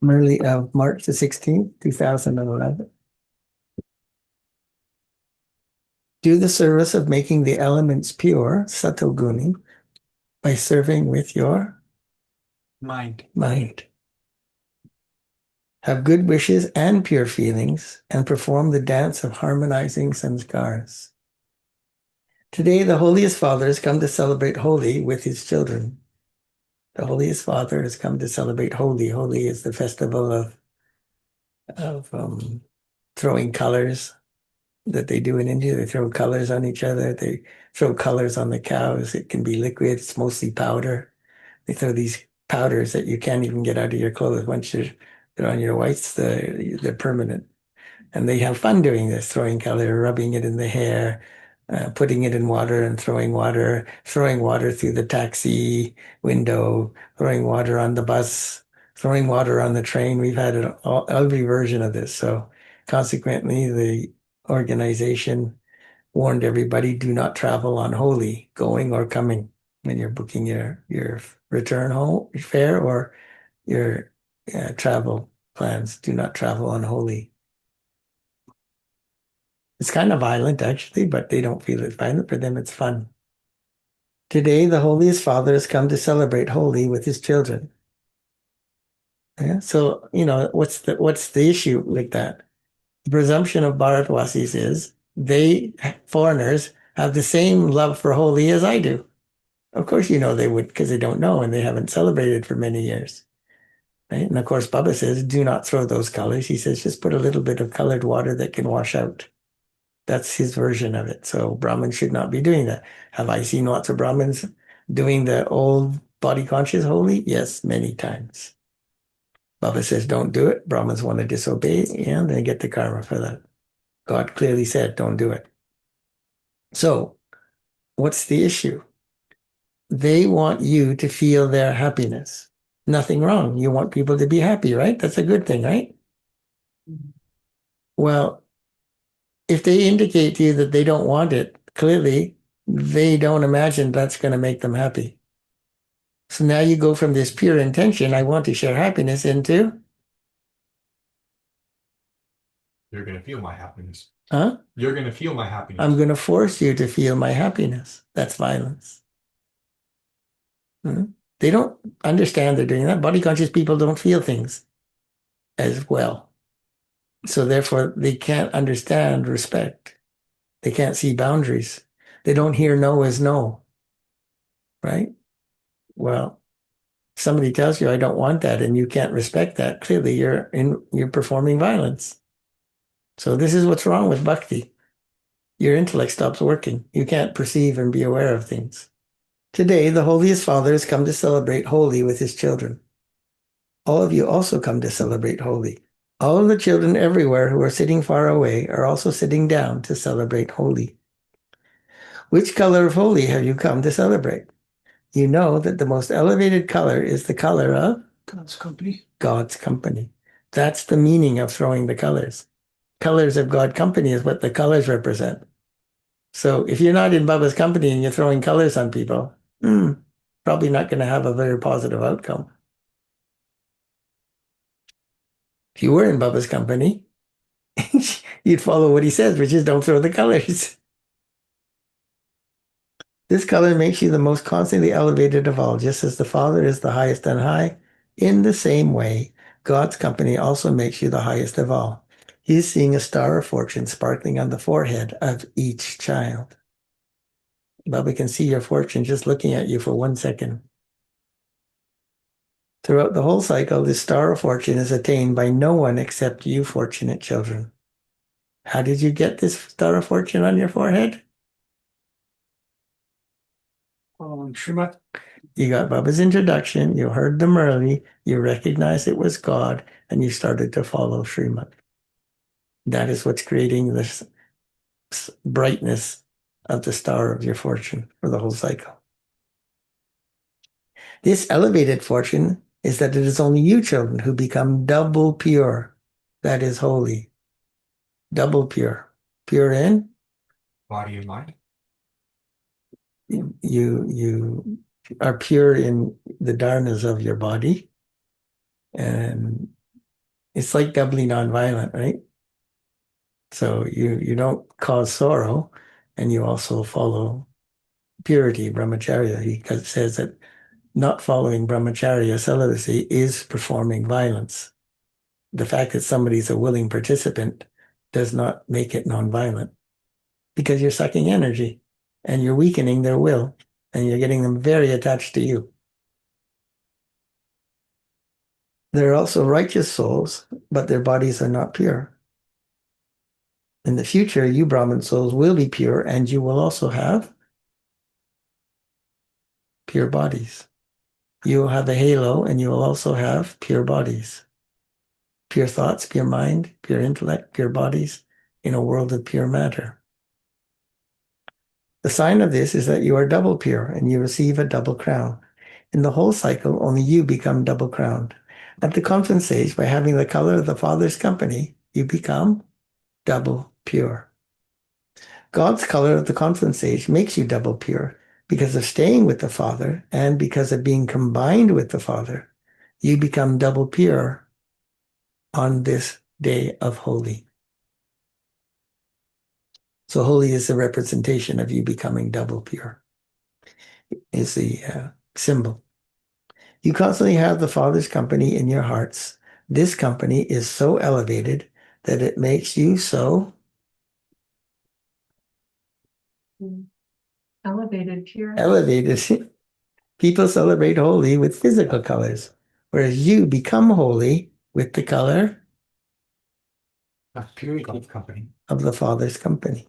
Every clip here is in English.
Murli of March the 16th, 2011. Do the service of making the elements pure, satoguni, by serving with your mind. Have good wishes and pure feelings, and perform the dance of harmonizing samskaras. Today, the Holiest Father has come to celebrate Holi with his children. The Holiest Father has come to celebrate Holi. Holi is the festival of throwing colors that they do in India. They throw colors on each other. They throw colors on the cows. It can be liquid. It's mostly powder. They throw these powders that you can't even get out of your clothes once they're on your whites. They're permanent. And they have fun doing this, throwing color, rubbing it in the hair, putting it in water and throwing water through the taxi window, throwing water on the bus, throwing water on the train. We've had every version of this. So consequently, the organization warned everybody, do not travel on Holi, going or coming when you're booking your return home fare or your travel plans. Do not travel on Holi. It's kind of violent, actually, but they don't feel it's violent. For them, it's fun. Today, the Holiest Father has come to celebrate Holi with his children. Yeah? So, what's the issue with that? The presumption of Bharatwasis is they, foreigners, have the same love for Holi as I do. Of course, they would because they don't know and they haven't celebrated for many years. Right? And of course, Baba says, do not throw those colors. He says, just put a little bit of colored water that can wash out. That's his version of it. So Brahmins should not be doing that. Have I seen lots of Brahmins doing the old body conscious Holi? Yes, many times. Baba says, don't do it. Brahmins want to disobey and they get the karma for that. God clearly said, don't do it. So what's the issue? They want you to feel their happiness. Nothing wrong. You want people to be happy, right? That's a good thing, right? Well, if they indicate to you that they don't want it, clearly they don't imagine that's going to make them happy. So now you go from this pure intention, I want to share happiness, into, You're going to feel my happiness. huh? You're going to feel my happiness. I'm going to force you to feel my happiness. That's violence. Hmm? They don't understand they're doing that. Body conscious people don't feel things as well. So therefore, they can't understand respect. They can't see boundaries. They don't hear no as no, right? Well, somebody tells you, I don't want that, and you can't respect that. Clearly, you're performing violence. So this is what's wrong with bhakti. Your intellect stops working. You can't perceive and be aware of things. Today, the Holiest Father has come to celebrate Holi with his children. All of you also come to celebrate Holi. All of the children everywhere who are sitting far away are also sitting down to celebrate Holi. Which color of Holi have you come to celebrate? You know that the most elevated color is the color of God's company. God's company. That's the meaning of throwing the colors. Colors of God company is what the colors represent. So if you're not in Baba's company and you're throwing colors on people, probably not going to have a very positive outcome. If you were in Baba's company, you'd follow what he says, which is don't throw the colors. This color makes you the most constantly elevated of all, just as the Father is the highest on high. In the same way, God's company also makes you the highest of all. He is seeing a star of fortune sparkling on the forehead of each child. Baba can see your fortune just looking at you for 1 second. Throughout the whole cycle, this star of fortune is attained by no one except you, fortunate children. How did you get this star of fortune on your forehead? Srimad. You got Baba's introduction, you heard the Murli, you recognized it was God, and you started to follow Srimad. That is what's creating this brightness of the star of your fortune for the whole cycle. This elevated fortune is that it is only you, children, who become double pure. That is holy. Double pure. Pure in Body and mind. you are pure in the dharnas of your body, and It's like doubly nonviolent, right? So you don't cause sorrow, and you also follow purity, brahmacharya. He says that not following brahmacharya, celibacy, is performing violence. The fact that somebody's a willing participant does not make it nonviolent because you're sucking energy and you're weakening their will and you're getting them very attached to you. They're also righteous souls, but their bodies are not pure. In the future, you Brahmin souls will be pure and you will also have pure bodies. You will have a halo and you will also have pure bodies, pure thoughts, pure mind, pure intellect, pure bodies in a world of pure matter. The sign of this is that you are double pure and you receive a double crown. In the whole cycle, only you become double crowned. At the conference stage, by having the color of the Father's company, you become double pure. God's color of the conference stage makes you double pure because of staying with the Father and because of being combined with the Father. You become double pure on this day of holy. So holy is the representation of you becoming double pure, is the symbol. You constantly have the Father's company in your hearts. This company is so elevated that it makes you so Elevated, pure. elevated. People celebrate holy with physical colors, whereas you become holy with the color Purity company. of the Father's company.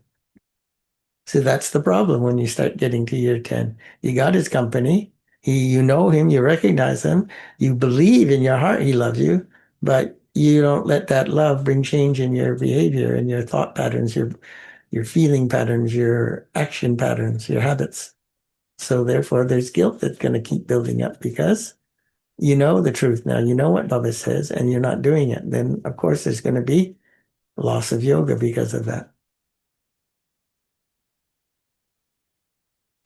So that's the problem when you start getting to year 10. You got his company. You know him, you recognize him, you believe in your heart he loves you, but you don't let that love bring change in your behavior and your thought patterns, your feeling patterns, your action patterns, your habits. So therefore there's guilt that's going to keep building up because you know the truth now. You know what Baba says and you're not doing it. Then of course there's going to be loss of yoga because of that.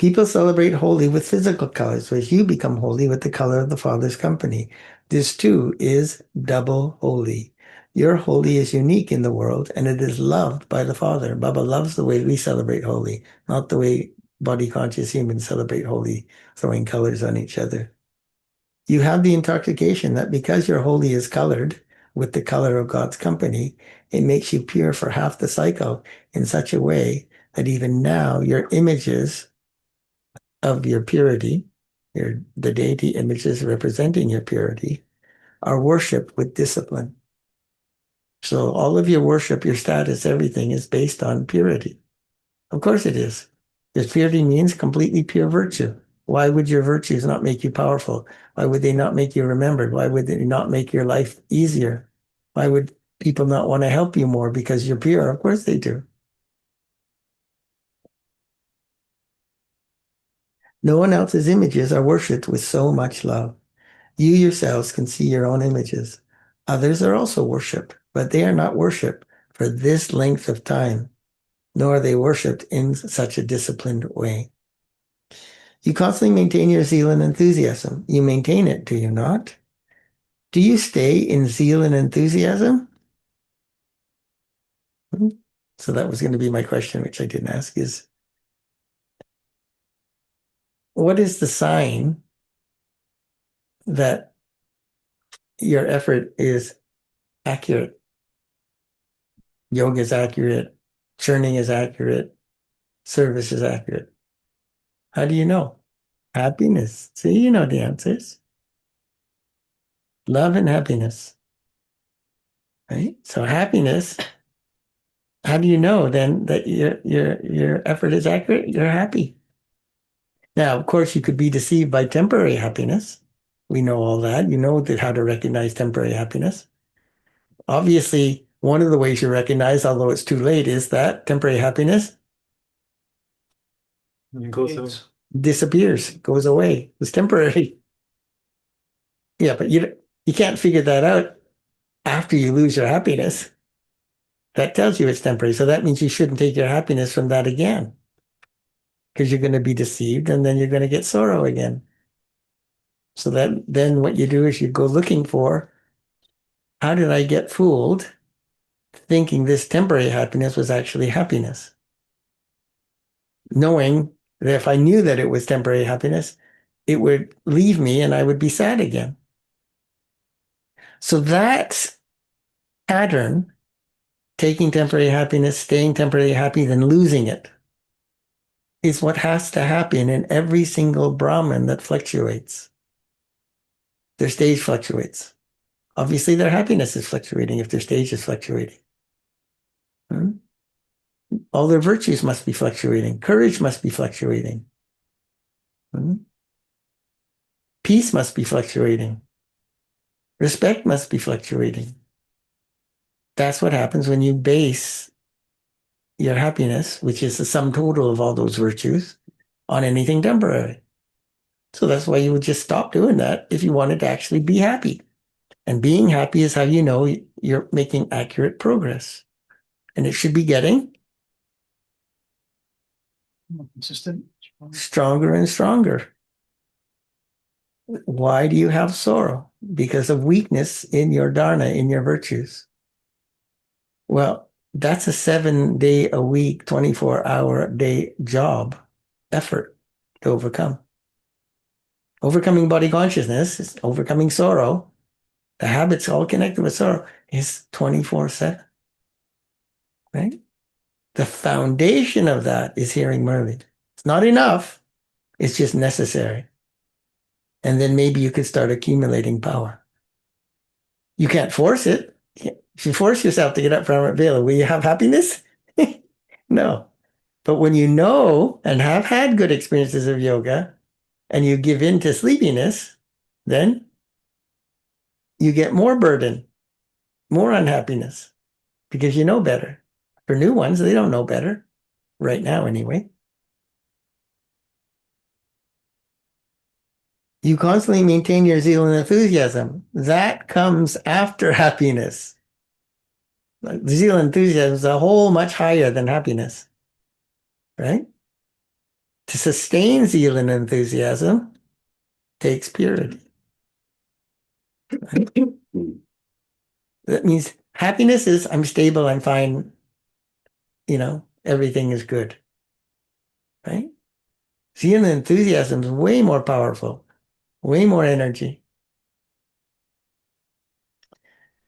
People celebrate holy with physical colors, whereas you become holy with the color of the Father's company. This too is double holy. Your holy is unique in the world and it is loved by the Father. Baba loves the way we celebrate holy, not the way body conscious humans celebrate holy, throwing colors on each other. You have the intoxication that because your holy is colored with the color of God's company, it makes you pure for half the cycle in such a way that even now your images of your purity, the deity images representing your purity, are worshipped with discipline. So all of your worship, your status, everything is based on purity. Of course it is. Because purity means completely pure virtue. Why would your virtues not make you powerful? Why would they not make you remembered? Why would they not make your life easier? Why would people not want to help you more because you're pure? Of course they do. No one else's images are worshipped with so much love. You yourselves can see your own images. Others are also worshipped, but they are not worshipped for this length of time, nor are they worshipped in such a disciplined way. You constantly maintain your zeal and enthusiasm. You maintain it, do you not? Do you stay in zeal and enthusiasm? So that was going to be my question, which I didn't ask, is what is the sign that your effort is accurate? Yoga is accurate, churning is accurate, service is accurate. How do you know? Happiness. See, you know the answers. Love and happiness. Right? So happiness, how do you know then that your effort is accurate? You're happy. Now, of course, you could be deceived by temporary happiness. We know all that. You know that how to recognize temporary happiness. Obviously, one of the ways you recognize, although it's too late, is that temporary happiness disappears, goes away. It's temporary. Yeah, but you can't figure that out after you lose your happiness. That tells you it's temporary. So that means you shouldn't take your happiness from that again because you're going to be deceived and then you're going to get sorrow again. So that then what you do is you go looking for how did I get fooled thinking this temporary happiness was actually happiness? Knowing that if I knew that it was temporary happiness, it would leave me and I would be sad again. So that pattern, taking temporary happiness, staying temporarily happy, then losing it, is what has to happen in every single Brahmin that fluctuates. Their stage fluctuates. Obviously, their happiness is fluctuating if their stage is fluctuating. Hmm? All their virtues must be fluctuating. Courage must be fluctuating. Hmm? Peace must be fluctuating. Respect must be fluctuating. That's what happens when you base your happiness, which is the sum total of all those virtues, on anything temporary. So that's why you would just stop doing that if you wanted to actually be happy. And being happy is how you know you're making accurate progress. And it should be getting More consistent. stronger and stronger. Why do you have sorrow? Because of weakness in your dharna, in your virtues. Well, that's a 7 day a week, 24-hour day job, effort to overcome. Overcoming body consciousness is overcoming sorrow. The habits all connected with sorrow is 24/7, right? The foundation of that is hearing Murli. It's not enough. It's just necessary. And then maybe you could start accumulating power. You can't force it. If you force yourself to get up from Amrit Vela, will you have happiness? No. But when you know and have had good experiences of yoga and you give in to sleepiness, then you get more burden, more unhappiness because you know better. For new ones, they don't know better right now anyway. You constantly maintain your zeal and enthusiasm. That comes after happiness. Zeal and enthusiasm is a whole much higher than happiness, right? To sustain zeal and enthusiasm takes purity. Right? That means happiness is I'm stable, I'm fine, everything is good, right? Zeal and enthusiasm is way more powerful, way more energy.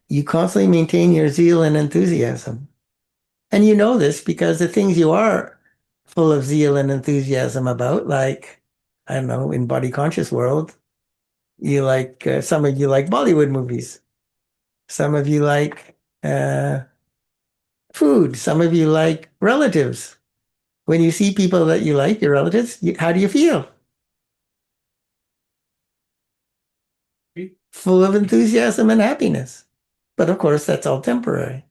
You constantly maintain your zeal and enthusiasm. And you know this because the things you are full of zeal and enthusiasm about, like, I don't know, in body conscious world, you like, some of you like Bollywood movies. Some of you like food. Some of you like relatives. When you see people that you like, your relatives, how do you feel? Full of enthusiasm and happiness. But of course, that's all temporary.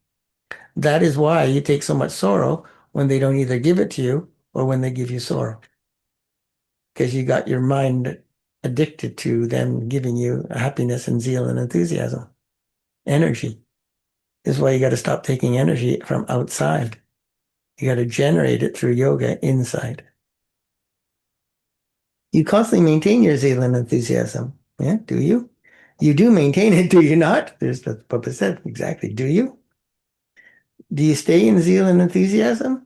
That is why you take so much sorrow when they don't either give it to you or when they give you sorrow. Because you got your mind addicted to them giving you happiness and zeal and enthusiasm. Energy is why you got to stop taking energy from outside. You got to generate it through yoga inside. You constantly maintain your zeal and enthusiasm. Yeah, do you? You do maintain it, do you not? There's what Papa said. Exactly. Do you? Do you stay in zeal and enthusiasm?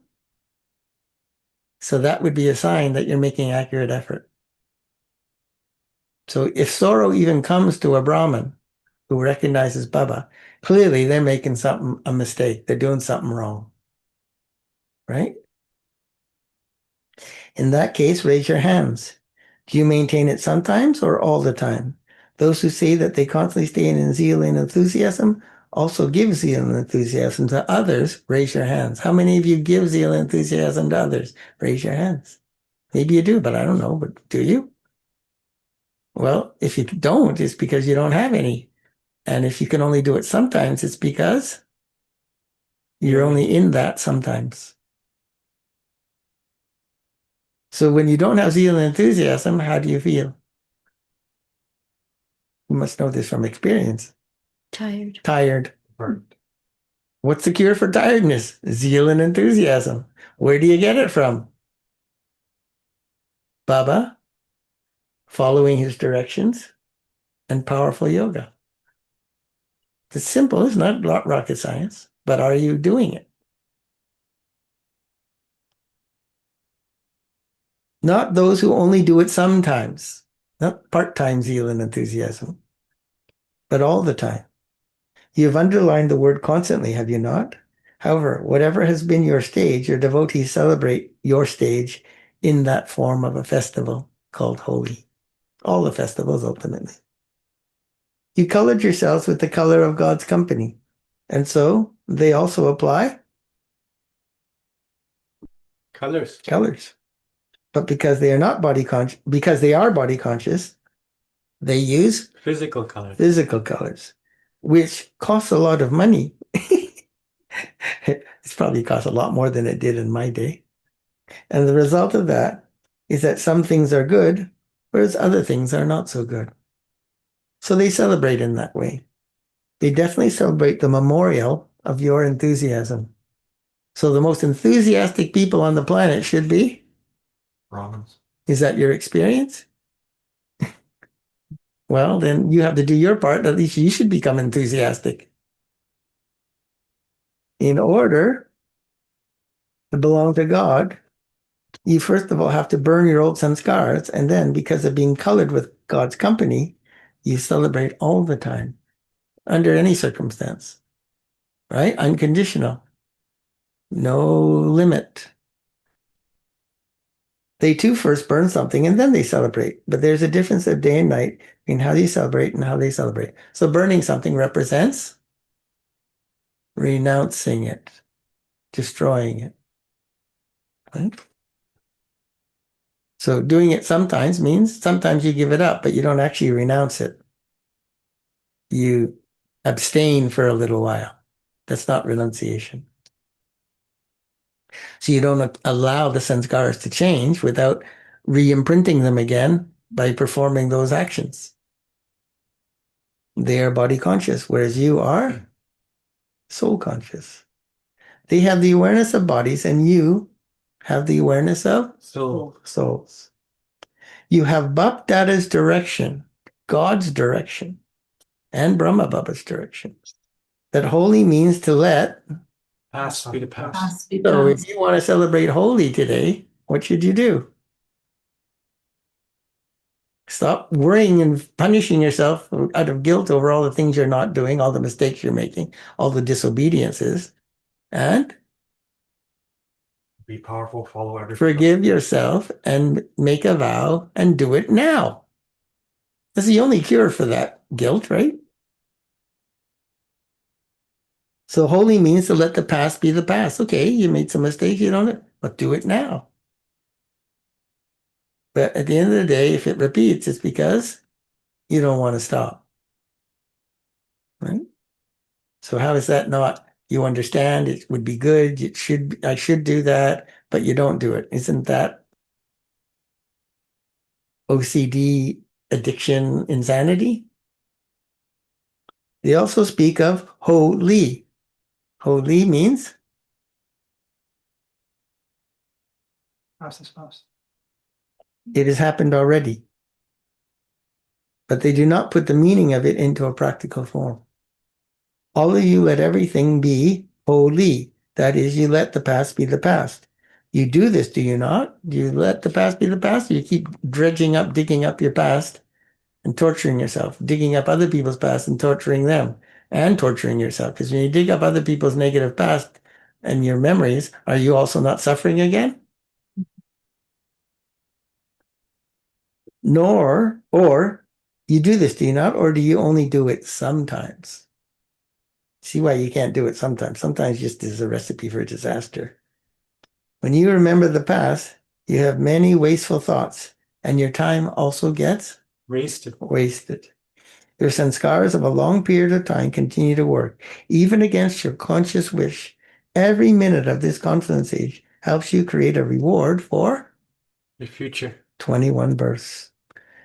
So that would be a sign that you're making accurate effort. So if sorrow even comes to a Brahmin who recognizes Baba, clearly they're making a mistake. They're doing something wrong, right? In that case, raise your hands. Do you maintain it sometimes or all the time? Those who say that they constantly stay in zeal and enthusiasm also give zeal and enthusiasm to others. Raise your hands. How many of you give zeal and enthusiasm to others? Raise your hands. Maybe you do, but I don't know. But do you? Well, if you don't, it's because you don't have any. And if you can only do it sometimes, it's because you're only in that sometimes. So when you don't have zeal and enthusiasm, how do you feel? You must know this from experience. Tired. Tired. Burnt. What's the cure for tiredness? Zeal and enthusiasm. Where do you get it from? Baba, following his directions, and powerful yoga. It's simple. It's not rocket science, but are you doing it? Not those who only do it sometimes, not part-time zeal and enthusiasm, but all the time. You have underlined the word constantly, have you not? However, whatever has been your stage, your devotees celebrate your stage in that form of a festival called holy. All the festivals, ultimately. You colored yourselves with the color of God's company. And so they also apply colors. But because they are not body conscious, because they are body conscious, they use Physical colors, which costs a lot of money. It's probably cost a lot more than it did in my day. And the result of that is that some things are good, whereas other things are not so good. So they celebrate in that way. They definitely celebrate the memorial of your enthusiasm. So the most enthusiastic people on the planet should be Brahmins. Is that your experience? Well, then you have to do your part. At least you should become enthusiastic in order to belong to God. You first of all have to burn your old sanskars, and then because of being colored with God's company, you celebrate all the time, under any circumstance, right? Unconditional, no limit. They too first burn something and then they celebrate. But there's a difference of day and night between how you celebrate and how they celebrate. So burning something represents renouncing it, destroying it. Right? So doing it sometimes means sometimes you give it up, but you don't actually renounce it. You abstain for a little while. That's not renunciation. So you don't allow the sanskaras to change without re-imprinting them again by performing those actions. They are body conscious, whereas you are soul conscious. They have the awareness of bodies, and you have the awareness of souls. You have Bap Dada's direction, God's direction, and Brahma Baba's direction. That holy means to let Past be the past. So if you want to celebrate holy today, what should you do? Stop worrying and punishing yourself out of guilt over all the things you're not doing, all the mistakes you're making, all the disobediences, and Be powerful, follow everything. forgive yourself and make a vow and do it now. That's the only cure for that guilt, right? So holy means to let the past be the past. Okay, you made some mistakes, you don't, but do it now. But at the end of the day, if it repeats, it's because you don't want to stop. Right? So how is that not? You understand it would be good. I should do that, but you don't do it. Isn't that OCD addiction insanity? They also speak of holy. Holy means Past is past. it has happened already. But they do not put the meaning of it into a practical form. All of you let everything be holy. That is, you let the past be the past. You do this, do you not? Do you let the past be the past? Or you keep dredging up, digging up your past and torturing yourself, digging up other people's past and torturing them and torturing yourself. Because when you dig up other people's negative past and your memories, are you also not suffering again? Or you do this, do you not? Or do you only do it sometimes? See why you can't do it sometimes. Sometimes just is a recipe for disaster. When you remember the past, you have many wasteful thoughts, and your time also gets Wasted. Your sanskars of a long period of time continue to work, even against your conscious wish. Every minute of this confluence age helps you create a reward for The future. 21 births.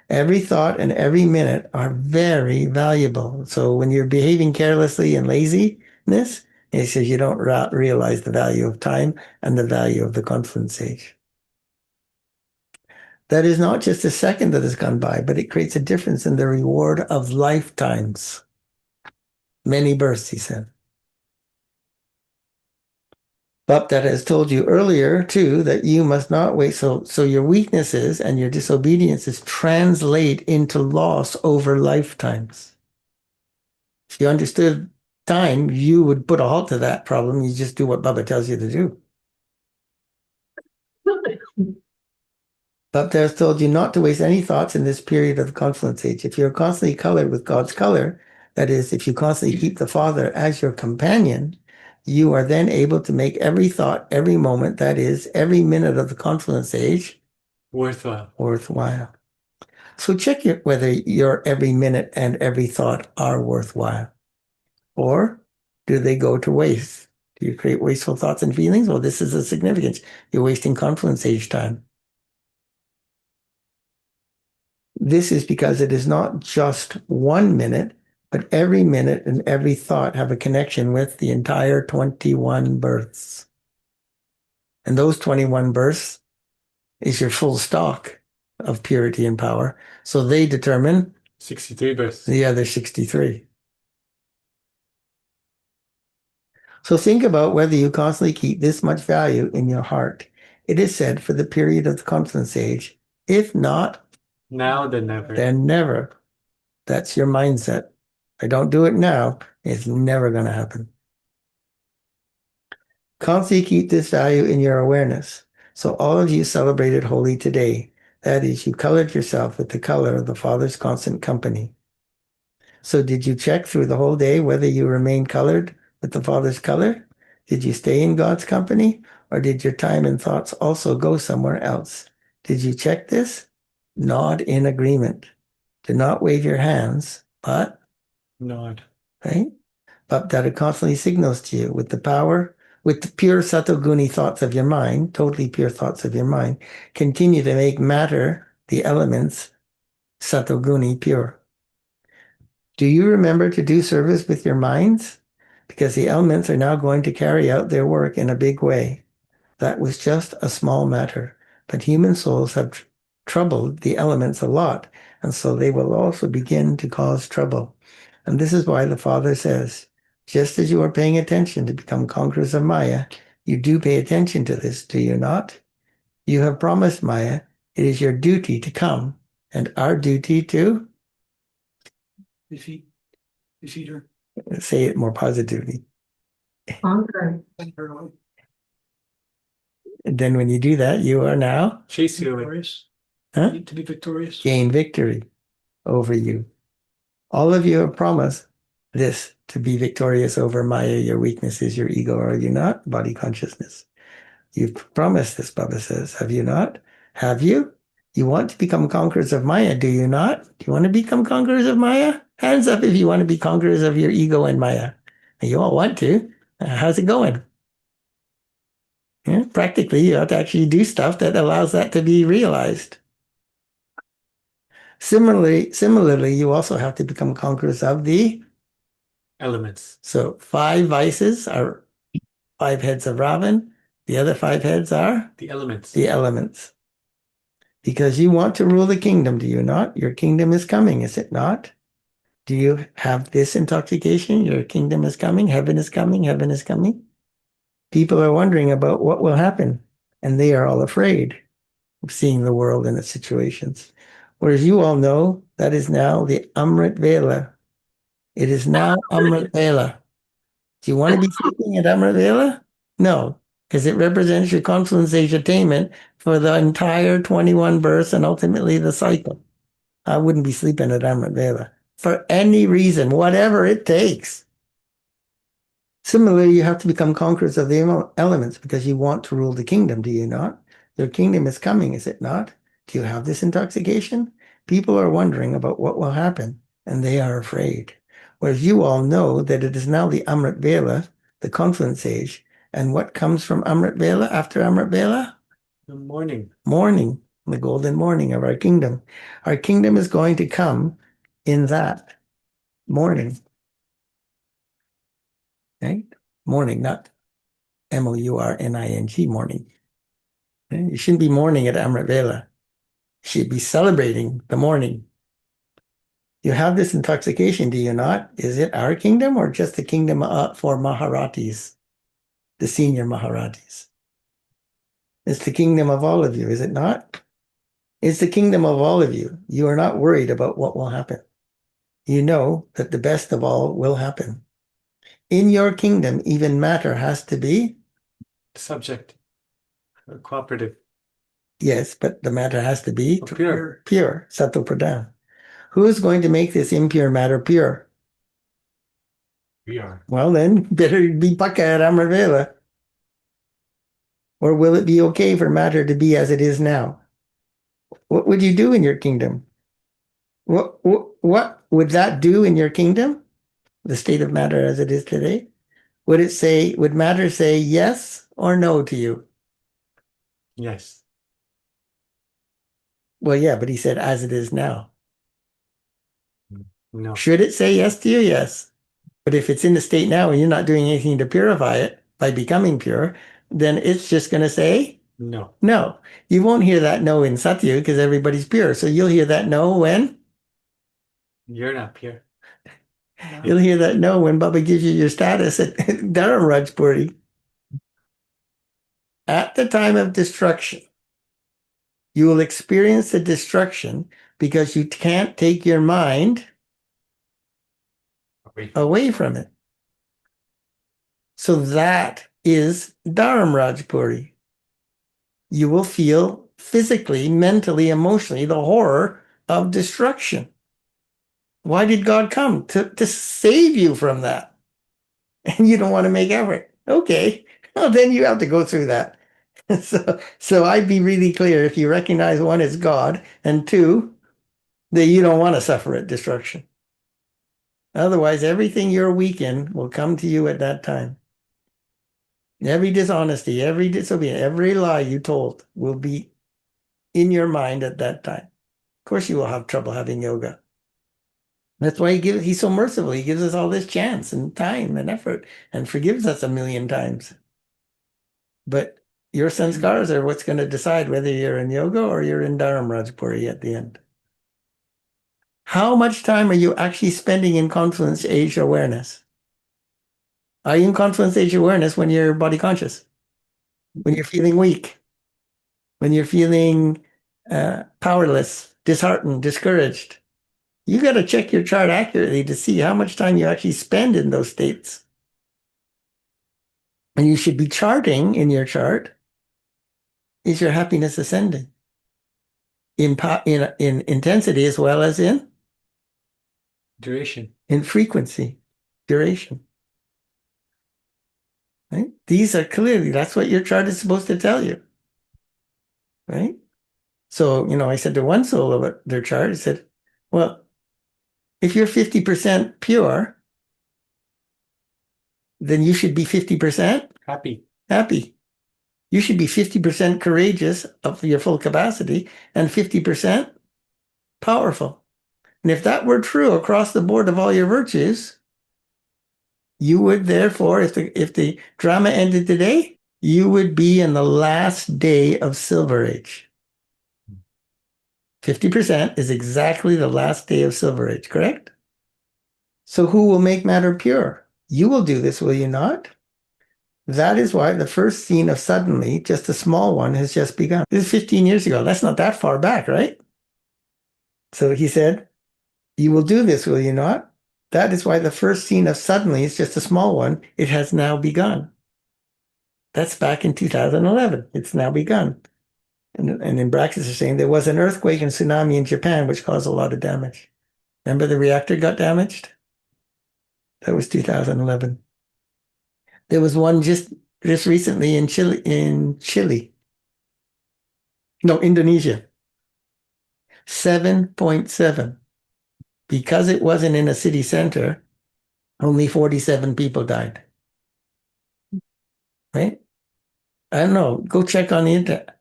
Every thought and every minute are very valuable. So when you're behaving carelessly and laziness, it says you don't realize the value of time and the value of the confluence age. That is not just a second that has gone by, but it creates a difference in the reward of lifetimes. Many births, he said. Bapta has told you earlier, too, that you must not wait. So your weaknesses and your disobediences translate into loss over lifetimes. If you understood time, you would put a halt to that problem. You just do what Baba tells you to do. Bapta has told you not to waste any thoughts in this period of the confluence age. If you're constantly colored with God's color, that is, if you constantly keep the Father as your companion, you are then able to make every thought, every moment, that is, every minute of the confluence age, worthwhile. So check whether your every minute and every thought are worthwhile. Or do they go to waste? Do you create wasteful thoughts and feelings? Well, this is the significance. You're wasting confluence age time. This is because it is not just 1 minute, but every minute and every thought have a connection with the entire 21 births. And those 21 births is your full stock of purity and power. So they determine 63 births. the other 63. So think about whether you constantly keep this much value in your heart. It is said for the period of the confluence age. If not, Now then never. then never. That's your mindset. If I don't do it now, it's never going to happen. Constantly keep this value in your awareness. So all of you celebrated Holi today. That is, you colored yourself with the color of the Father's constant company. So did you check through the whole day whether you remained colored with the Father's color? Did you stay in God's company? Or did your time and thoughts also go somewhere else? Did you check this? Nod in agreement. Do not wave your hands, but Nod. right? But that it constantly signals to you with the power, with the pure Satoguni thoughts of your mind, totally pure thoughts of your mind, continue to make matter, the elements, Satoguni pure. Do you remember to do service with your minds? Because the elements are now going to carry out their work in a big way. That was just a small matter. But human souls have troubled the elements a lot, and so they will also begin to cause trouble. And this is why the Father says, just as you are paying attention to become conquerors of Maya, you do pay attention to this, do you not? You have promised Maya, it is your duty to come, and our duty to defeat her. Say it more positively. Conquer. And then when you do that, you are now Chase you away. victorious. Huh? To be victorious. Gain victory over you. All of you have promised this, to be victorious over Maya, your weaknesses, your ego, are you not? Body consciousness. You've promised this, Baba says. Have you not? Have you? You want to become conquerors of Maya, do you not? Do you want to become conquerors of Maya? Hands up if you want to be conquerors of your ego and Maya. You all want to. How's it going? Yeah, practically, you have to actually do stuff that allows that to be realized. Similarly, you also have to become conquerors of the Elements. So 5 vices are 5 heads of Ravan. The other 5 heads are The elements. the elements. Because you want to rule the kingdom, do you not? Your kingdom is coming, is it not? Do you have this intoxication? Your kingdom is coming, heaven is coming, heaven is coming. People are wondering about what will happen, and they are all afraid of seeing the world and its situations. Whereas you all know that is now the Amrit Vela. It is now Amrit Vela. Do you want to be sleeping at Amrit Vela? No, because it represents your confluence age attainment for the entire 21 births and ultimately the cycle. I wouldn't be sleeping at Amrit Vela for any reason, whatever it takes. Similarly, you have to become conquerors of the elements because you want to rule the kingdom, do you not? Your kingdom is coming, is it not? Do you have this intoxication? People are wondering about what will happen, and they are afraid. Whereas you all know that it is now the Amrit Vela, the confluence age, and what comes from Amrit Vela after Amrit Vela? The morning. Morning, the golden morning of our kingdom. Our kingdom is going to come in that morning. Right? Morning, not Mourning, morning. You shouldn't be mourning at Amrit Vela. You should be celebrating the morning. You have this intoxication, do you not? Is it our kingdom or just the kingdom for Maharatis, the senior Maharatis? It's the kingdom of all of you, is it not? It's the kingdom of all of you. You are not worried about what will happen. You know that the best of all will happen. In your kingdom, even matter has to be, Subject. Cooperative. yes, but the matter has to be Pure. pure, sattva pradhan. Who is going to make this impure matter pure? We are. Well, then, better be Paka at Amravela. Or will it be okay for matter to be as it is now? What would you do in your kingdom? What would that do in your kingdom? The state of matter as it is today? Would matter say yes or no to you? Yes. Well, yeah, but he said as it is now. No. Should it say yes to you? Yes. But if it's in the state now and you're not doing anything to purify it by becoming pure, then it's just going to say No. no. You won't hear that no in Satya because everybody's pure. So you'll hear that no when? You're not pure. You'll hear that no when Baba gives you your status at Dharamrajpuri. At the time of destruction, you will experience the destruction because you can't take your mind away from it. So that is Dharamrajpuri. You will feel physically, mentally, emotionally the horror of destruction. Why did God come? To save you from that. And you don't want to make effort. Okay. Well, then you have to go through that. So I'd be really clear if you recognize one is God and two, that you don't want to suffer at destruction. Otherwise, everything you're weak in will come to you at that time. Every dishonesty, every disobedience, every lie you told will be in your mind at that time. Of course, you will have trouble having yoga. That's why he's so merciful. He gives us all this chance and time and effort and forgives us a million times. But your sanskars are what's going to decide whether you're in yoga or you're in Dharamrajpuri at the end. How much time are you actually spending in confluence age awareness? Are you in confluence age awareness when you're body conscious? When you're feeling weak? When you're feeling powerless, disheartened, discouraged? You got to check your chart accurately to see how much time you actually spend in those states. And you should be charting in your chart, is your happiness ascending? In intensity as well as in Duration. frequency, duration. Right? These are clearly, that's what your chart is supposed to tell you. Right? So, I said to one soul about their chart, I said, well, if you're 50% pure, then you should be 50% happy. You should be 50% courageous of your full capacity and 50% powerful. And if that were true across the board of all your virtues, you would therefore, if the drama ended today, you would be in the last day of Silver Age. 50% is exactly the last day of Silver Age, correct? So who will make matter pure? You will do this, will you not? That is why the first scene of Suddenly, just a small one, has just begun. This is 15 years ago. That's not that far back, right? So he said, you will do this, will you not? That is why the first scene of Suddenly is just a small one. It has now begun. That's back in 2011. It's now begun. And in brackets, they're saying there was an earthquake and tsunami in Japan, which caused a lot of damage. Remember the reactor got damaged? That was 2011. There was one just recently in Chile. No, Indonesia. 7.7. Because it wasn't in a city center, only 47 people died. Right? I don't know. Go check on the internet.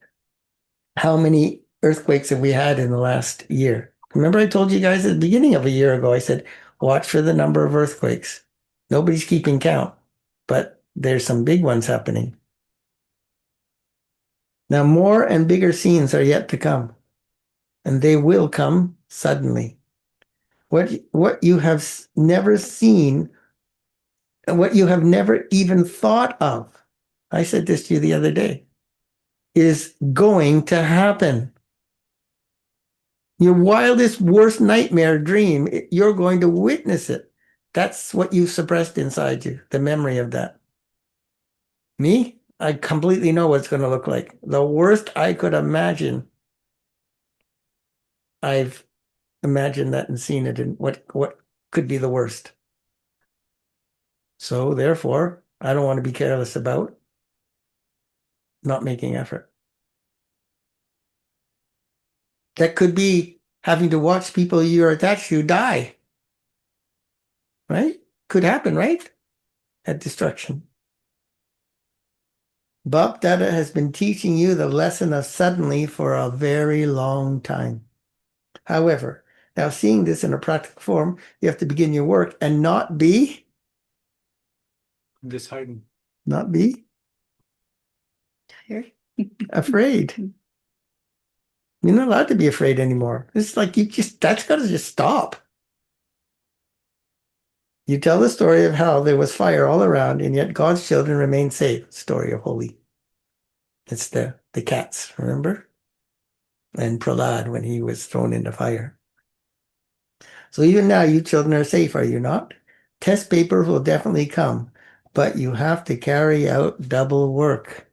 How many earthquakes have we had in the last year? Remember I told you guys at the beginning of a year ago, I said, watch for the number of earthquakes. Nobody's keeping count, but there's some big ones happening. Now, more and bigger scenes are yet to come, and they will come suddenly. what you have never seen, and what you have never even thought of. I said this to you the other day, is going to happen. Your wildest, worst nightmare dream, you're going to witness it. That's what you suppressed inside you, the memory of that. Me, I completely know what it's going to look like. The worst I could imagine, I've imagined that and seen it, and what could be the worst. So therefore, I don't want to be careless about not making effort. That could be having to watch people you're attached to die. Right? Could happen, right? At destruction. Bap Dada has been teaching you the lesson of suddenly for a very long time. However, now seeing this in a practical form, you have to begin your work and not be Disheartened. Tired. afraid. You're not allowed to be afraid anymore. It's like that's got to just stop. You tell the story of how there was fire all around, and yet God's children remained safe. Story of Holy. It's the cats, remember? And Prahlad when he was thrown into fire. So even now, you children are safe, are you not? Test papers will definitely come, but you have to carry out double work.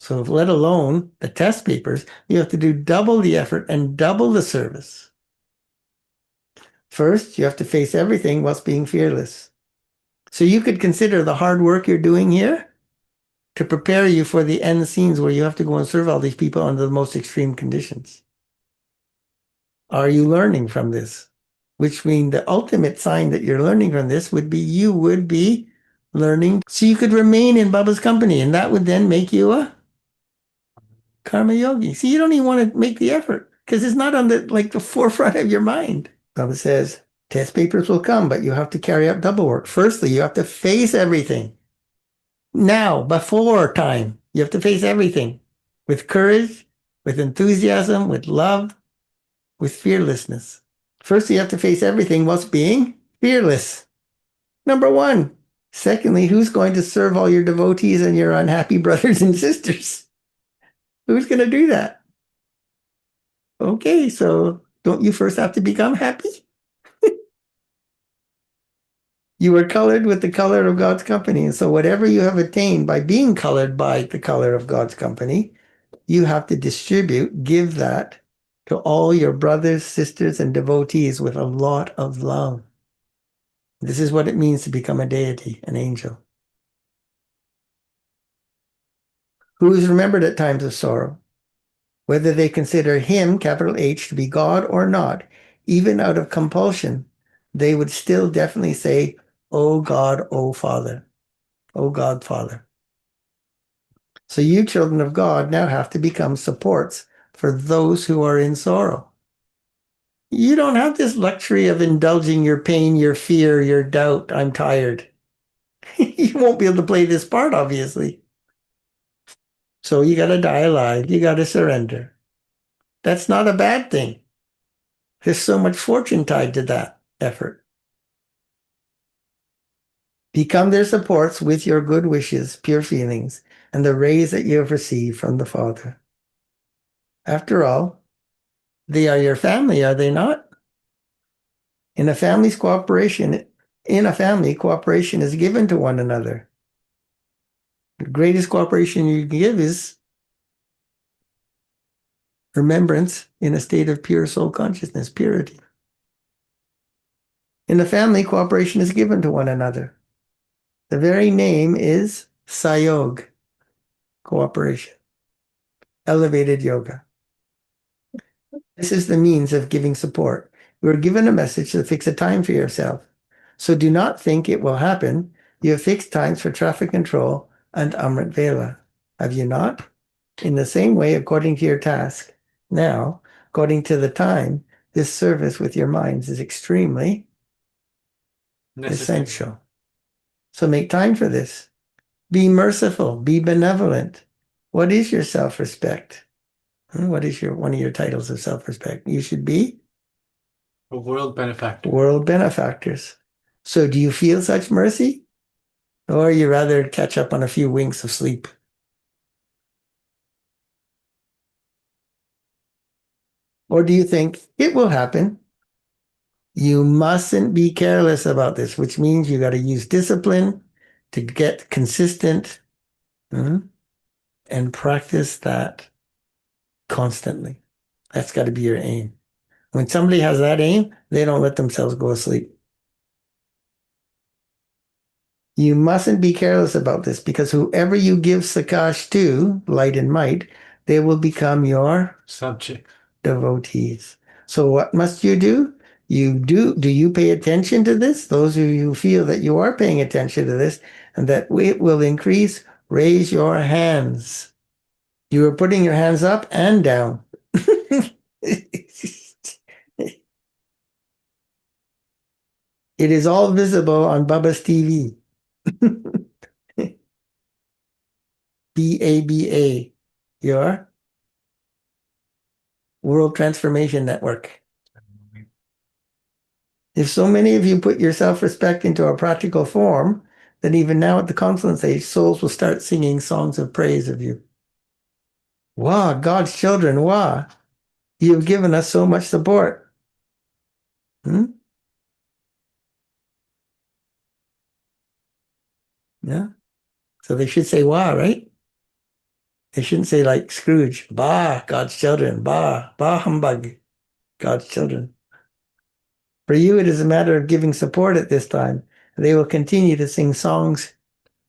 So let alone the test papers, you have to do double the effort and double the service. First, you have to face everything whilst being fearless. So you could consider the hard work you're doing here to prepare you for the end scenes where you have to go and serve all these people under the most extreme conditions. Are you learning from this? Which means the ultimate sign that you're learning from this would be you would be learning so you could remain in Baba's company, and that would then make you a karma yogi. See, you don't even want to make the effort because it's not on the forefront of your mind. Baba says, test papers will come, but you have to carry out double work. Firstly, you have to face everything. Now, before time, you have to face everything with courage, with enthusiasm, with love, with fearlessness. First, you have to face everything whilst being fearless. Number one. Secondly, who's going to serve all your devotees and your unhappy brothers and sisters? Who's going to do that? Okay, so don't you first have to become happy? You were colored with the color of God's company. And so whatever you have attained by being colored by the color of God's company, you have to distribute, give that to all your brothers, sisters, and devotees with a lot of love. This is what it means to become a deity, an angel. Who is remembered at times of sorrow, whether they consider him, capital H, to be God or not, even out of compulsion, they would still definitely say, "Oh God, oh Father, oh God, Father." So you children of God now have to become supports for those who are in sorrow. You don't have this luxury of indulging your pain, your fear, your doubt. I'm tired. You won't be able to play this part, obviously. So you got to die alive. You got to surrender. That's not a bad thing. There's so much fortune tied to that effort. Become their supports with your good wishes, pure feelings, and the rays that you have received from the Father. After all, they are your family, are they not? In a family, cooperation is given to one another. The greatest cooperation you can give is remembrance in a state of pure soul consciousness, purity. In the family, cooperation is given to one another. The very name is Sayog, cooperation, elevated yoga. This is the means of giving support. You are given a message to fix a time for yourself. So do not think it will happen. You have fixed times for traffic control and Amrit Vela. Have you not? In the same way, according to your task. Now, according to the time, this service with your minds is extremely essential. So make time for this. Be merciful. Be benevolent. What is your self-respect? What is one of your titles of self-respect? You should be A world benefactor. world benefactors. So do you feel such mercy? Or you rather catch up on a few winks of sleep? Or do you think it will happen? You mustn't be careless about this, which means you got to use discipline to get consistent, and practice that constantly. That's got to be your aim. When somebody has that aim, they don't let themselves go asleep. You mustn't be careless about this because whoever you give Sakash to, light and might, they will become your Subject. devotees. So what must you do? Do you pay attention to this? Those of you who feel that you are paying attention to this and that it will increase, raise your hands. You are putting your hands up and down. It is all visible on Baba's TV. BABA, your World Transformation Network. If so many of you put your self-respect into a practical form, then even now at the confluence age, souls will start singing songs of praise of you. Wow, God's children, wow. You've given us so much support. Yeah. So they should say wow, right? They shouldn't say like Scrooge, bah, God's children, bah, bah humbug, God's children. For you, it is a matter of giving support at this time. They will continue to sing songs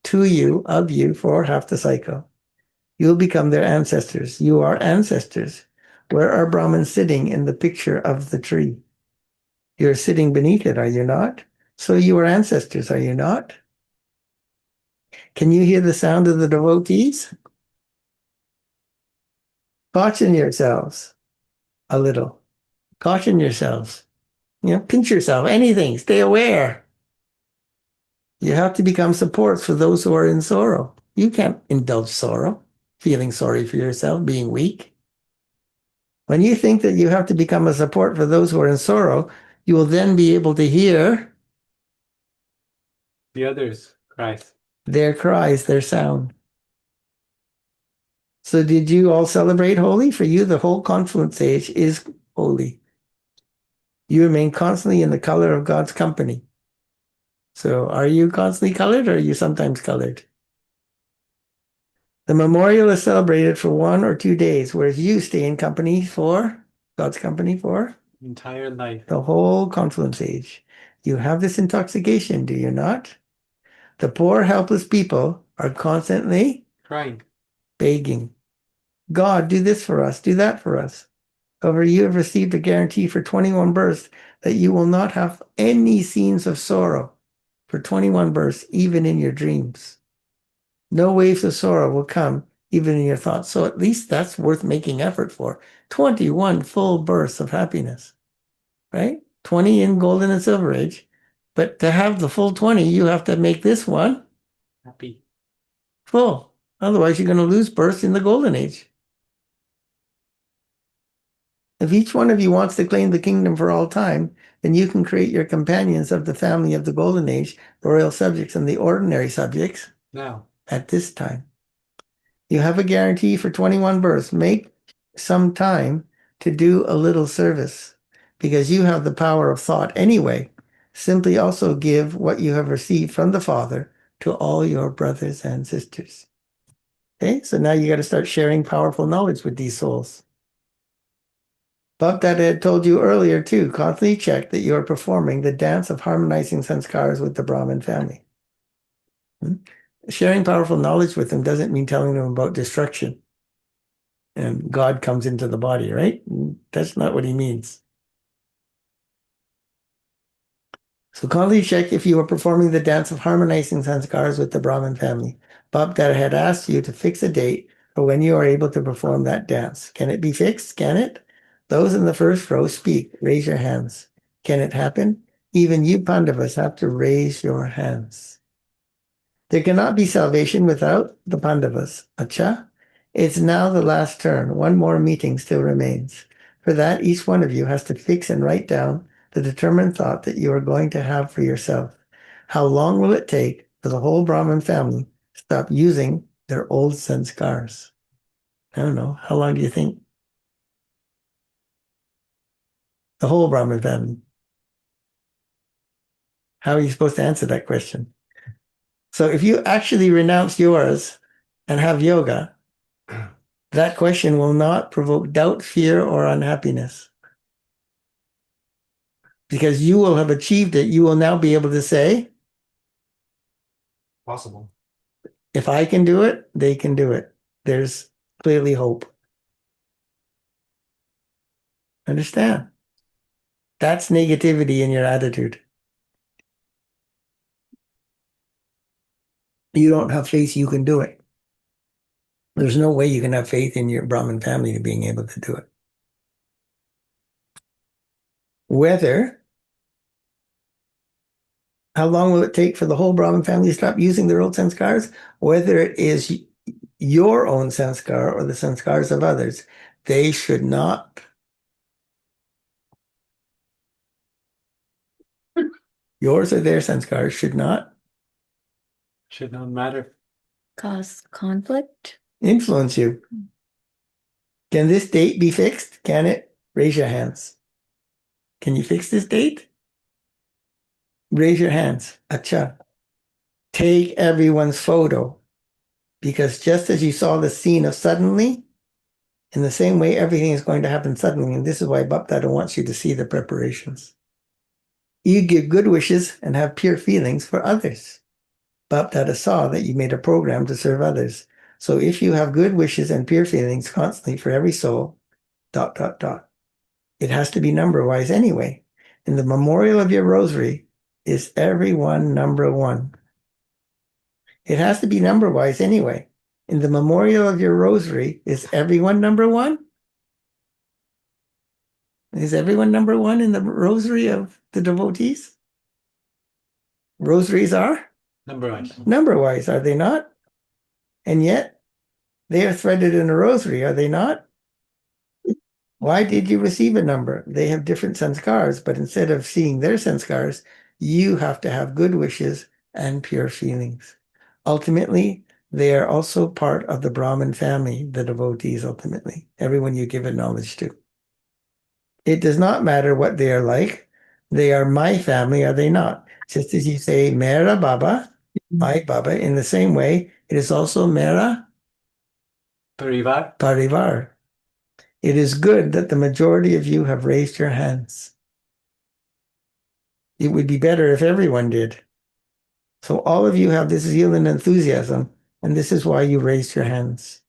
to you, of you, for half the cycle. You'll become their ancestors. You are ancestors. Where are Brahmins sitting in the picture of the tree? You're sitting beneath it, are you not? So you are ancestors, are you not? Can you hear the sound of the devotees? Caution yourselves a little. Caution yourselves. Pinch yourself, anything, stay aware. You have to become supports for those who are in sorrow. You can't indulge sorrow, feeling sorry for yourself, being weak. When you think that you have to become a support for those who are in sorrow, you will then be able to hear The others cries. their cries, their sound. So did you all celebrate Holi? For you, the whole confluence age is holy. You remain constantly in the color of God's company. So are you constantly colored or are you sometimes colored? The memorial is celebrated for 1 or 2 days, whereas you stay in company for God's company for Entire life. the whole confluence age. You have this intoxication, do you not? The poor, helpless people are constantly Crying. begging. God, do this for us, do that for us. However, you have received a guarantee for 21 births that you will not have any scenes of sorrow for 21 births, even in your dreams. No waves of sorrow will come, even in your thoughts. So at least that's worth making effort for. 21 full births of happiness, right? 20 in golden and silver age. But to have the full 20, you have to make this one Happy. full. Otherwise, you're going to lose births in the golden age. If each one of you wants to claim the kingdom for all time, then you can create your companions of the family of the golden age, the royal subjects, and the ordinary subjects Now. at this time. You have a guarantee for 21 births. Make some time to do a little service because you have the power of thought anyway. Simply also give what you have received from the Father to all your brothers and sisters. Okay, so now you got to start sharing powerful knowledge with these souls. But that I had told you earlier too, constantly check that you are performing the dance of harmonizing sanskars with the Brahmin family. Sharing powerful knowledge with them doesn't mean telling them about destruction and God comes into the body, right? That's not what he means. So constantly check if you are performing the dance of harmonizing sanskars with the Brahmin family. Bab Dada had asked you to fix a date for when you are able to perform that dance. Can it be fixed? Can it? Those in the first row speak. Raise your hands. Can it happen? Even you Pandavas have to raise your hands. There cannot be salvation without the Pandavas. Acha? It's now the last turn. One more meeting still remains. For that, each one of you has to fix and write down the determined thought that you are going to have for yourself? How long will it take for the whole Brahmin family to stop using their old sanskars? I don't know. How long do you think? The whole Brahmin family. How are you supposed to answer that question? So if you actually renounce yours and have yoga, that question will not provoke doubt, fear, or unhappiness. Because you will have achieved it. You will now be able to say, Possible. if I can do it, they can do it. There's clearly hope. Understand? That's negativity in your attitude. You don't have faith you can do it. There's no way you can have faith in your Brahmin family to being able to do it. How long will it take for the whole Brahmin family to stop using their old sanskars? Whether it is your own sanskar or the sanskars of others, they should not. Yours or their sanskars should not Should not matter. Cause conflict? influence you. Can this date be fixed? Can it? Raise your hands. Can you fix this date? Raise your hands. Acha. Take everyone's photo. Because just as you saw the scene of suddenly, in the same way, everything is going to happen suddenly. And this is why Bapdada wants you to see the preparations. You give good wishes and have pure feelings for others. Bapdada saw that you made a program to serve others. So if you have good wishes and pure feelings constantly for every soul, ... It has to be number-wise anyway. In the memorial of your rosary is everyone number one. It has to be number-wise anyway. In the memorial of your rosary is everyone number one? Is everyone number one in the rosary of the devotees? Rosaries are? Number-wise. Number-wise, are they not? And yet, they are threaded in a rosary, are they not? Why did you receive a number? They have different sanskars, but instead of seeing their sanskars, you have to have good wishes and pure feelings. Ultimately, they are also part of the Brahmin family, the devotees ultimately, everyone you give knowledge to. It does not matter what they are like. They are my family, are they not? Just as you say, Mera Baba, my Baba, in the same way, it is also Mera Parivar. Parivar. It is good that the majority of you have raised your hands. It would be better if everyone did. So all of you have this zeal and enthusiasm, and this is why you raised your hands.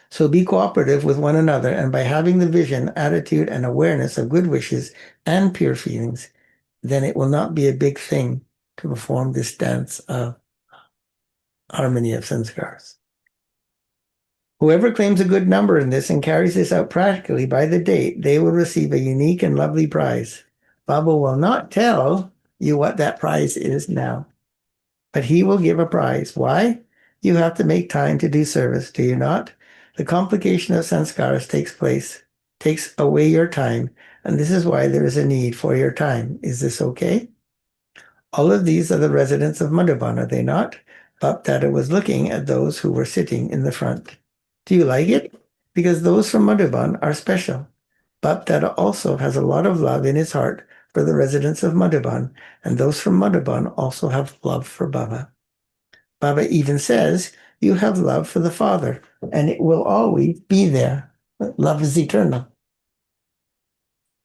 So be cooperative with one another, and by having the vision, attitude, and awareness of good wishes and pure feelings, then it will not be a big thing to perform this dance of harmony of sanskars. Whoever claims a good number in this and carries this out practically by the date, they will receive a unique and lovely prize. Baba will not tell you what that prize is now, but he will give a prize. Why? You have to make time to do service, do you not? The complication of sanskars takes away your time, and this is why there is a need for your time. Is this okay? All of these are the residents of Madhuban, are they not? Bapdada was looking at those who were sitting in the front. Do you like it? Because those from Madhuban are special. Bapdada also has a lot of love in his heart for the residents of Madhuban, and those from Madhuban also have love for Baba. Baba even says, you have love for the Father, and it will always be there. Love is eternal.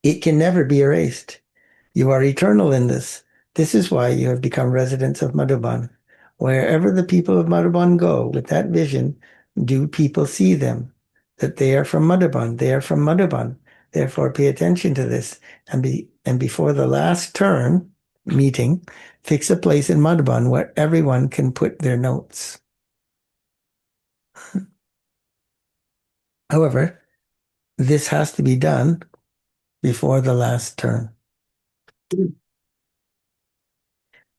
It can never be erased. You are eternal in this. This is why you have become residents of Madhuban. Wherever the people of Madhuban go with that vision, do people see them? That they are from Madhuban. They are from Madhuban. Therefore, pay attention to this. And before the last turn meeting, fix a place in Madhuban where everyone can put their notes. However, this has to be done before the last turn.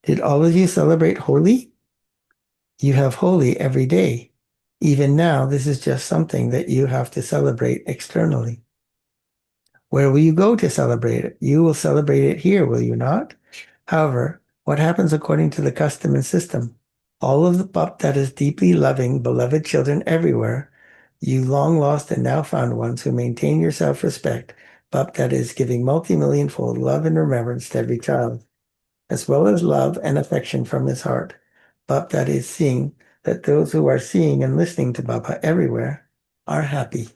Did all of you celebrate Holi? You have Holi every day. Even now, this is just something that you have to celebrate externally. Where will you go to celebrate it? You will celebrate it here, will you not? However, what happens according to the custom and system? All of the pup that is deeply loving, beloved children everywhere, you long lost and now found ones who maintain your self-respect, pup that is giving multi-millionfold love and remembrance to every child, as well as love and affection from his heart, pup that is seeing that those who are seeing and listening to Baba everywhere are happy.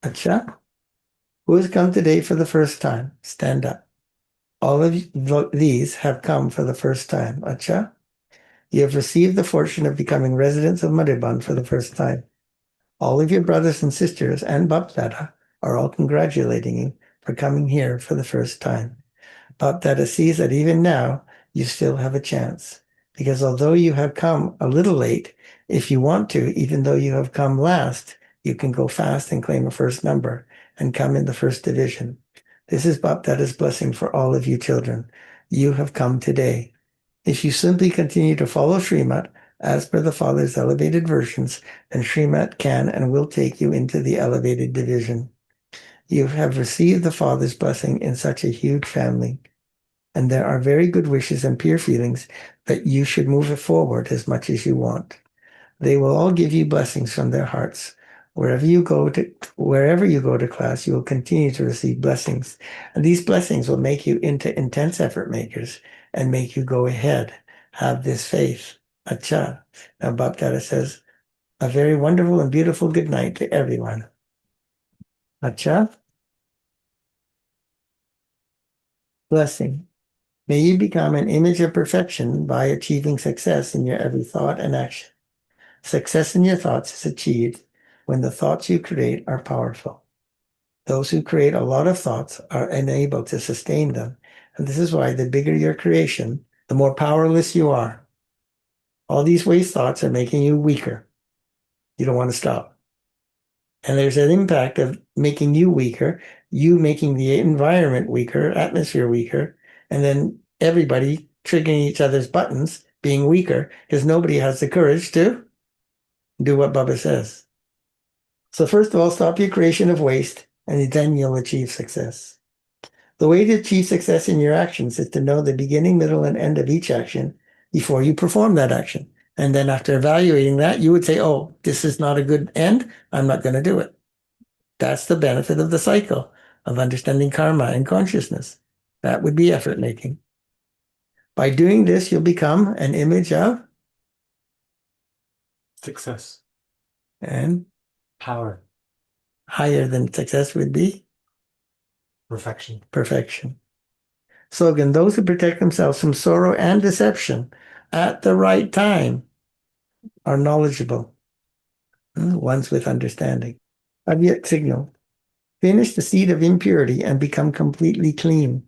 Acha? Who has come today for the first time? Stand up. All of these have come for the first time. Acha? You have received the fortune of becoming residents of Madhiban for the first time. All of your brothers and sisters and Bapdada are all congratulating you for coming here for the first time. Bapdada sees that even now you still have a chance. Because although you have come a little late, if you want to, even though you have come last, you can go fast and claim a first number and come in the first division. This is Bapdada's blessing for all of you children. You have come today. If you simply continue to follow Srimat as per the Father's elevated versions, then Srimat can and will take you into the elevated division. You have received the Father's blessing in such a huge family, and there are very good wishes and pure feelings that you should move it forward as much as you want. They will all give you blessings from their hearts. Wherever you go to class, you will continue to receive blessings. And these blessings will make you into intense effort makers and make you go ahead. Have this faith. Acha. Now Bapdada says, a very wonderful and beautiful good night to everyone. Acha. Blessing. May you become an image of perfection by achieving success in your every thought and action. Success in your thoughts is achieved when the thoughts you create are powerful. Those who create a lot of thoughts are unable to sustain them. And this is why the bigger your creation, the more powerless you are. All these waste thoughts are making you weaker. You don't want to stop. And there's an impact of making you weaker, you making the environment weaker, atmosphere weaker, and then everybody triggering each other's buttons, being weaker, because nobody has the courage to do what Baba says. So first of all, stop your creation of waste, and then you'll achieve success. The way to achieve success in your actions is to know the beginning, middle, and end of each action before you perform that action. And then after evaluating that, you would say, oh, this is not a good end. I'm not going to do it. That's the benefit of the cycle of understanding karma and consciousness. That would be effort making. By doing this, you'll become an image of Success. and Power. higher than success would be Perfection. perfection. Slogan, those who protect themselves from sorrow and deception at the right time are knowledgeable, ones with understanding. Abhyat signal, finish the seed of impurity and become completely clean.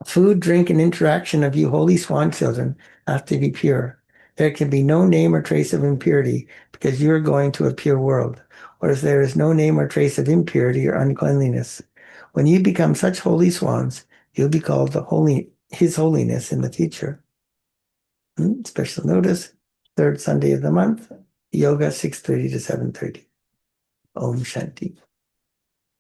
Food, drink, and interaction of you holy swan children have to be pure. There can be no name or trace of impurity because you are going to a pure world, whereas there is no name or trace of impurity or uncleanliness. When you become such holy swans, you'll be called His Holiness in the future. Special notice, third Sunday of the month, yoga 6:30 to 7:30. Om Shanti.